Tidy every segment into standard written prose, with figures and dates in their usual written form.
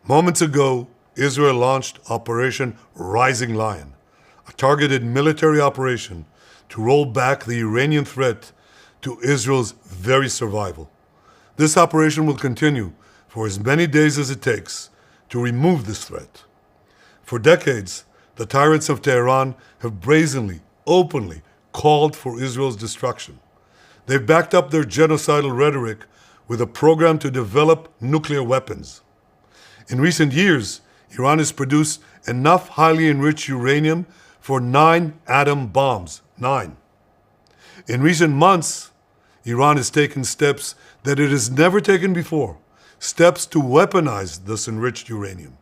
Moments ago, Israel launched Operation Rising Lion, a targeted military operation to roll back the Iranian threat to Israel's very survival. This operation will continue for as many days as it takes to remove this threat. For decades, the tyrants of Tehran have brazenly, openly called for Israel's destruction. They've backed up their genocidal rhetoric with a program to develop nuclear weapons. In recent years, Iran has produced enough highly enriched uranium for 9 atom bombs. 9. In recent months, Iran has taken steps that it has never taken before, steps to weaponize this enriched uranium.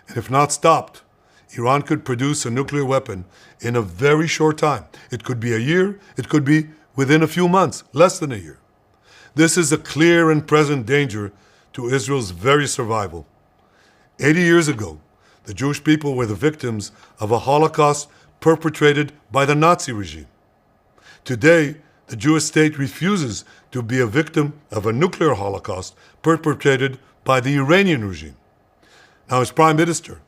And if not stopped, Iran could produce a nuclear weapon in a very short time. It could be a year, it could be within a few months, less than a year. This is a clear and present danger to Israel's very survival. 80 years ago, the Jewish people were the victims of a Holocaust perpetrated by the Nazi regime. Today, the Jewish state refuses to be a victim of a nuclear Holocaust perpetrated by the Iranian regime. Now, as Prime Minister,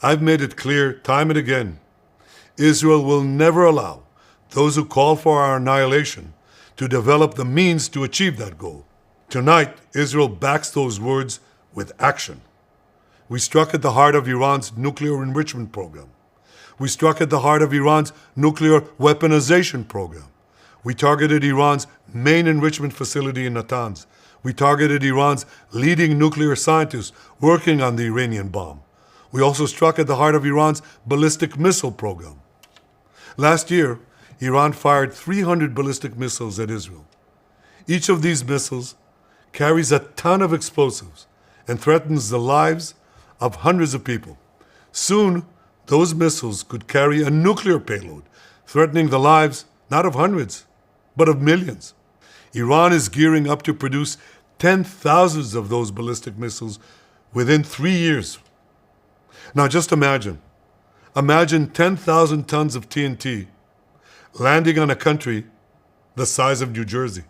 I've made it clear time and again, Israel will never allow those who call for our annihilation to develop the means to achieve that goal. Tonight, Israel backs those words with action. We struck at the heart of Iran's nuclear enrichment program. We struck at the heart of Iran's nuclear weaponization program. We targeted Iran's main enrichment facility in Natanz. We targeted Iran's leading nuclear scientists working on the Iranian bomb. We also struck at the heart of Iran's ballistic missile program. Last year, Iran fired 300 ballistic missiles at Israel. Each of these missiles carries a ton of explosives and threatens the lives of hundreds of people. Soon, those missiles could carry a nuclear payload, threatening the lives not of hundreds, but of millions. Iran is gearing up to produce 10,000 of those ballistic missiles within 3 years. Now just imagine 10,000 tons of TNT landing on a country the size of New Jersey.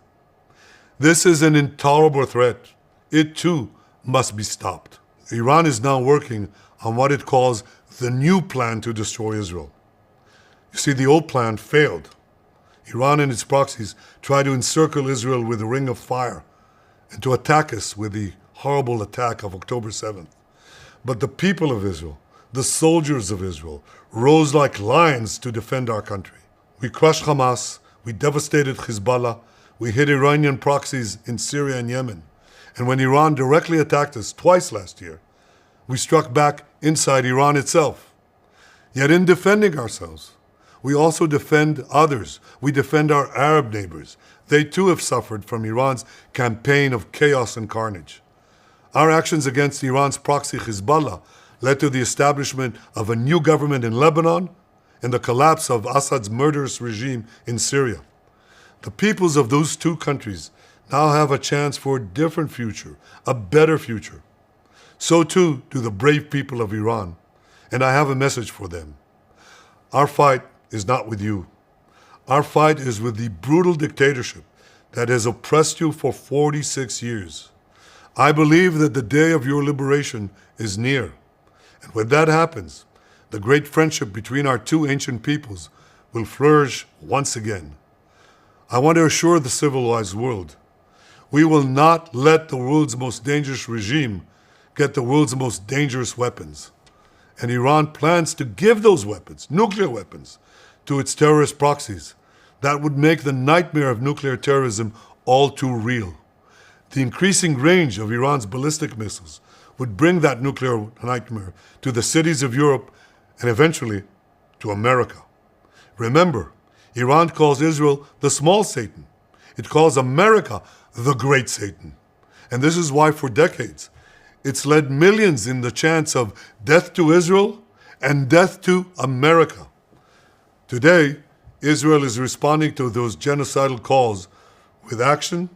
This is an intolerable threat. It too must be stopped. Iran is now working on what it calls the new plan to destroy Israel. You see, the old plan failed. Iran and its proxies tried to encircle Israel with a ring of fire and to attack us with the horrible attack of October 7th. But the people of Israel, the soldiers of Israel, rose like lions to defend our country. We crushed Hamas, we devastated Hezbollah, we hit Iranian proxies in Syria and Yemen. And when Iran directly attacked us twice last year, we struck back inside Iran itself. Yet in defending ourselves, we also defend others. We defend our Arab neighbors. They too have suffered from Iran's campaign of chaos and carnage. Our actions against Iran's proxy Hezbollah led to the establishment of a new government in Lebanon and the collapse of Assad's murderous regime in Syria. The peoples of those two countries now have a chance for a different future, a better future. So too do the brave people of Iran, and I have a message for them. Our fight is not with you. Our fight is with the brutal dictatorship that has oppressed you for 46 years. I believe that the day of your liberation is near. And when that happens, the great friendship between our two ancient peoples will flourish once again. I want to assure the civilized world, we will not let the world's most dangerous regime get the world's most dangerous weapons. And Iran plans to give those weapons, nuclear weapons, to its terrorist proxies. That would make the nightmare of nuclear terrorism all too real. The increasing range of Iran's ballistic missiles would bring that nuclear nightmare to the cities of Europe and eventually to America. Remember, Iran calls Israel the small Satan. It calls America the great Satan. And this is why for decades, it's led millions in the chants of death to Israel and death to America. Today, Israel is responding to those genocidal calls with action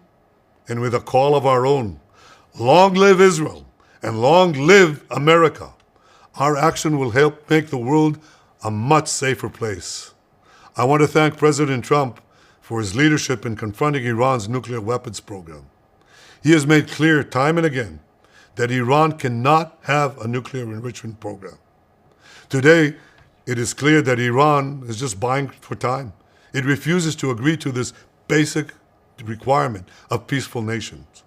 and with a call of our own. Long live Israel and long live America. Our action will help make the world a much safer place. I want to thank President Trump for his leadership in confronting Iran's nuclear weapons program. He has made clear time and again that Iran cannot have a nuclear enrichment program. Today, it is clear that Iran is just buying for time. It refuses to agree to this basic requirement of peaceful nations.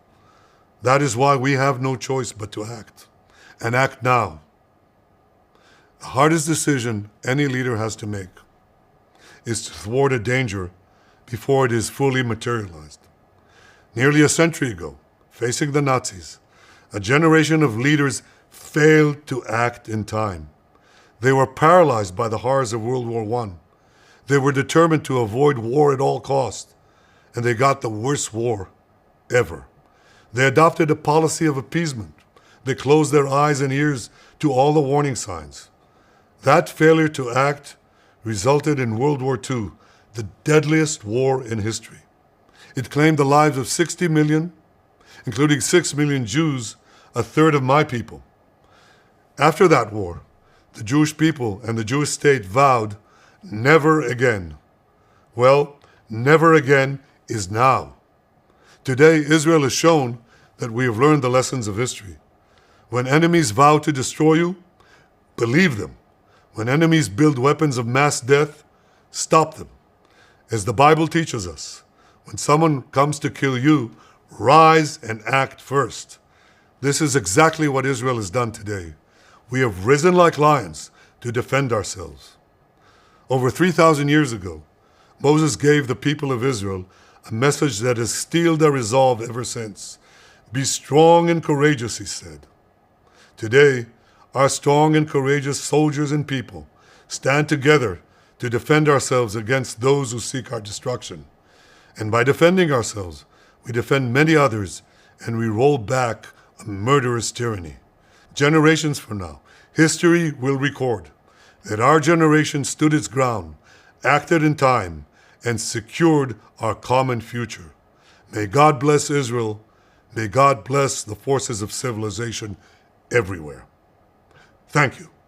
That is why we have no choice but to act, and act now. The hardest decision any leader has to make is to thwart a danger before it is fully materialized. Nearly a century ago, facing the Nazis, a generation of leaders failed to act in time. They were paralyzed by the horrors of World War I. They were determined to avoid war at all costs, and they got the worst war ever. They adopted a policy of appeasement. They closed their eyes and ears to all the warning signs. That failure to act resulted in World War II, the deadliest war in history. It claimed the lives of 60 million, including 6 million Jews, a third of my people. After that war, the Jewish people and the Jewish state vowed, never again. Well, never again is now. Today, Israel has shown that we have learned the lessons of history. When enemies vow to destroy you, believe them. When enemies build weapons of mass death, stop them. As the Bible teaches us, when someone comes to kill you, rise and act first. This is exactly what Israel has done today. We have risen like lions to defend ourselves. Over 3,000 years ago, Moses gave the people of Israel a message that has steeled their resolve ever since. Be strong and courageous, he said. Today, our strong and courageous soldiers and people stand together to defend ourselves against those who seek our destruction. And by defending ourselves, we defend many others, and we roll back a murderous tyranny. Generations from now, history will record that our generation stood its ground, acted in time, and secured our common future. May God bless Israel. May God bless the forces of civilization everywhere. Thank you.